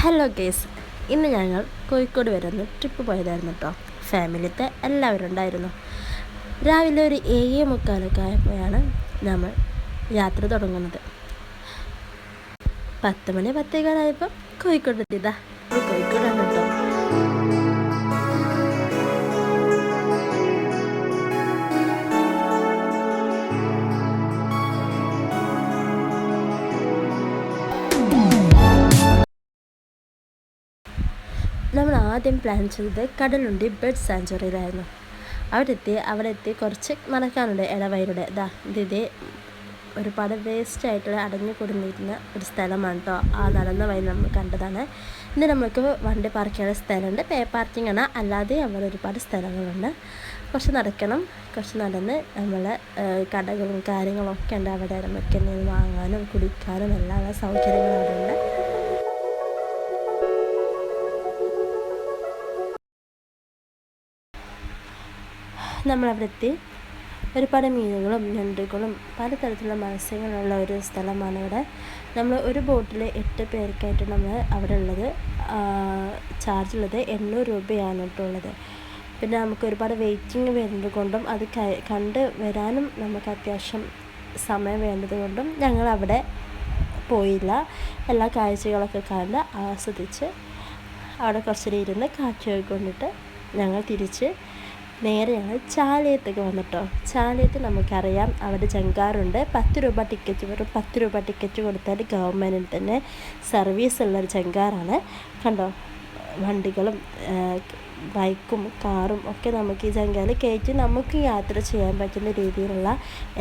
Hello guys, ഇന്ന് ഞങ്ങൾ കോഴിക്കോട് വരെ ഒന്ന് ട്രിപ്പ് പോയതായിരുന്നു കേട്ടോ. ഫാമിലിത്തെ എല്ലാവരും ഉണ്ടായിരുന്നു. രാവിലെ ഒരു 7:45 ആയപ്പോഴാണ് നമ്മൾ യാത്ര തുടങ്ങുന്നത്. 10 മണി 10:15 കോഴിക്കോട് എത്തിയതാ. കോഴിക്കോടാണ് കേട്ടോ. നമ്മൾ ആദ്യം പ്ലാൻ ചെയ്തത് കടലുണ്ടി ബേർഡ് സാങ്ച്വറിയിലായിരുന്നു. അവിടെ എത്തി കുറച്ച് നടക്കാനുണ്ട് ഇടവഴിയുടെ. ഇതേ ഒരുപാട് വേസ്റ്റായിട്ടുള്ള അടഞ്ഞു കൊടുന്നിരുന്ന ഒരു സ്ഥലമാണ് കേട്ടോ. ആ നടന്ന വഴി നമ്മൾ കണ്ടതാണ്. ഇന്ന് നമ്മൾക്ക് വണ്ടി പാർക്ക് ചെയ്യാനുള്ള സ്ഥലമുണ്ട്. പേ പാർക്കിംഗ് ആണ്, അല്ലാതെ അവിടെ ഒരുപാട് സ്ഥലങ്ങളുണ്ട്. കുറച്ച് നടക്കണം. കുറച്ച് നടന്ന് നമ്മൾ കടകളും കാര്യങ്ങളും ഒക്കെ ഉണ്ട്. അവിടെ നമുക്ക് എന്തെങ്കിലും വാങ്ങാനും കുടിക്കാനും എല്ലാ സൗകര്യങ്ങളും അവിടെ ഉണ്ട്. നമ്മളവിടെ എത്തി. ഒരുപാട് മീനുകളും ഞണ്ടുകളും പലതരത്തിലുള്ള മത്സ്യങ്ങളുള്ള ഒരു സ്ഥലമാണ് ഇവിടെ. നമ്മൾ ഒരു ബോട്ടിൽ 8 പേർക്കായിട്ട് നമ്മൾ അവിടെ ഉള്ളത്. ചാർജ് ഉള്ളത് 800 രൂപയാണ് കേട്ടുള്ളത്. പിന്നെ നമുക്ക് ഒരുപാട് വെയിറ്റിംഗ് വരുന്നത് കൊണ്ടും അത് കണ്ട് വരാനും നമുക്ക് അത്യാവശ്യം സമയം വേണ്ടത് കൊണ്ടും ഞങ്ങൾ അവിടെ പോയില്ല. എല്ലാ കാഴ്ചകളൊക്കെ കണ്ട് ആസ്വദിച്ച് അവിടെ കുറച്ചേരം ഇരുന്ന് കാറ്റ് കൊണ്ടിട്ട് ഞങ്ങൾ തിരിച്ച് നേരെ ഞങ്ങൾ ചാലയത്തേക്ക് വന്നിട്ടോ. ചാലയത്ത് നമുക്കറിയാം അവിടെ ജങ്കാറുണ്ട്. 10 രൂപ ടിക്കറ്റ്, വെറും 10 രൂപ ടിക്കറ്റ് കൊടുത്താൽ ഗവൺമെൻറ്റിന് തന്നെ സർവീസ് ഉള്ളൊരു ജങ്കാറാണ്. കണ്ടോ, വണ്ടികളും ബൈക്കും കാറും ഒക്കെ നമുക്ക് ഈ ജങ്കാറിൽ കയറ്റി നമുക്ക് യാത്ര ചെയ്യാൻ പറ്റുന്ന രീതിയിലുള്ള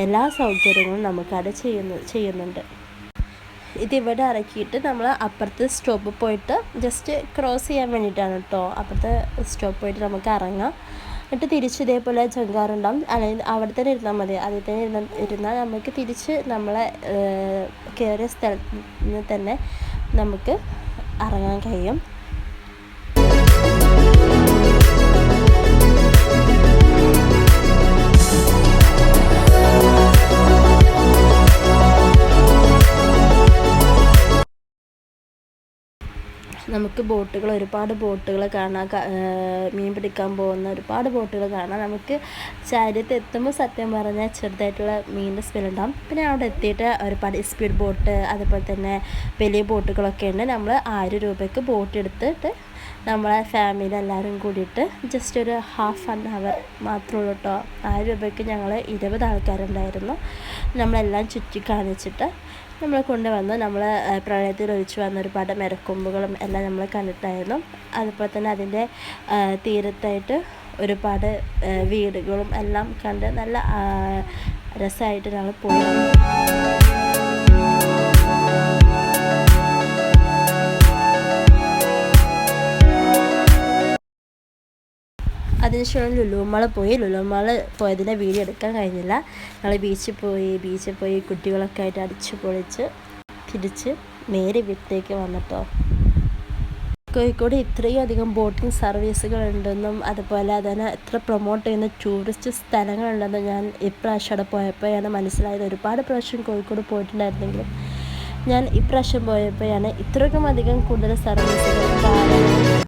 എല്ലാ സൗകര്യങ്ങളും നമുക്കവിടെ ചെയ്യുന്നുണ്ട്. ഇതിവിടെ ഇറക്കിയിട്ട് നമ്മൾ അപ്പുറത്തെ സ്റ്റോപ്പിൽ പോയിട്ട് ജസ്റ്റ് ക്രോസ് ചെയ്യാൻ വേണ്ടിയിട്ടാണ് കേട്ടോ. അപ്പുറത്തെ സ്റ്റോപ്പ് പോയിട്ട് നമുക്ക് ഇറങ്ങാം. എന്നിട്ട് തിരിച്ച് ഇതേപോലെ ജങ്കാറുണ്ടാവും. അല്ലെങ്കിൽ അവിടെ തന്നെ ഇരുന്നാൽ മതി. അതിൽ തന്നെ ഇരുന്നാൽ നമുക്ക് തിരിച്ച് നമ്മളെ കയറിയ സ്ഥലത്ത് നിന്ന് തന്നെ നമുക്ക് ഇറങ്ങാൻ കഴിയും. നമുക്ക് ഒരുപാട് ബോട്ടുകൾ കാണാം. മീൻ പിടിക്കാൻ പോകുന്ന ഒരുപാട് ബോട്ടുകൾ കാണാം. നമുക്ക് ചാലിയത്ത് എത്തുമ്പോൾ സത്യം പറഞ്ഞാൽ ചെറുതായിട്ടുള്ള മീനിൻ്റെ സ്മെല്ലുണ്ടാകും. പിന്നെ അവിടെ എത്തിയിട്ട് ഒരുപാട് സ്പീഡ് ബോട്ട് അതുപോലെ തന്നെ വലിയ ബോട്ടുകളൊക്കെ ഉണ്ട്. നമ്മൾ 1000 രൂപയ്ക്ക് ബോട്ട് എടുത്തിട്ട് നമ്മളെ ഫാമിലി എല്ലാവരും കൂടിയിട്ട് ജസ്റ്റ് ഒരു ഹാഫ് ആൻ അവർ മാത്രമേ ഉള്ളൂ കേട്ടോ. 1000 രൂപയ്ക്ക് ഞങ്ങൾ 20 ആൾക്കാരുണ്ടായിരുന്നു. നമ്മളെല്ലാം ചുറ്റി കാണിച്ചിട്ട് നമ്മളെ കൊണ്ടുവന്ന് നമ്മൾ പ്രളയത്തിൽ ഒഴിച്ചു വന്ന ഒരുപാട് മരക്കൊമ്പുകളും എല്ലാം നമ്മൾ കണ്ടിട്ടായിരുന്നു. അതുപോലെ തന്നെ അതിൻ്റെ തീരത്തായിട്ട് ഒരുപാട് വീടുകളും എല്ലാം കണ്ട് നല്ല രസമായിട്ട് ഞങ്ങൾ പോയി. അതിനുശേഷം ലുലുമാൾ പോയതിൻ്റെ വീഡിയോ എടുക്കാൻ കഴിഞ്ഞില്ല. ഞങ്ങൾ ബീച്ചിൽ പോയി കുട്ടികളൊക്കെ ആയിട്ട് അടിച്ചു പൊളിച്ച് തിരിച്ച് നേരെ വീട്ടിലേക്ക് വന്നിട്ടോ. കോഴിക്കോട് ഇത്രയും അധികം ബോട്ടിംഗ് സർവീസുകൾ ഉണ്ടെന്നും അതുപോലെ അതിനെ എത്ര പ്രൊമോട്ട് ചെയ്യുന്ന ടൂറിസ്റ്റ് സ്ഥലങ്ങളുണ്ടെന്നും ഞാൻ ഇപ്രാവശ്യം അവിടെ പോയപ്പോഴാണ് മനസ്സിലായത്. ഒരുപാട് പ്രാവശ്യം കോഴിക്കോട് പോയിട്ടുണ്ടായിരുന്നെങ്കിലും ഞാൻ ഇപ്രാവശ്യം പോയപ്പോഴാണ് ഇത്രയ്ക്കും അധികം കൂടുതൽ സർവീസുകൾ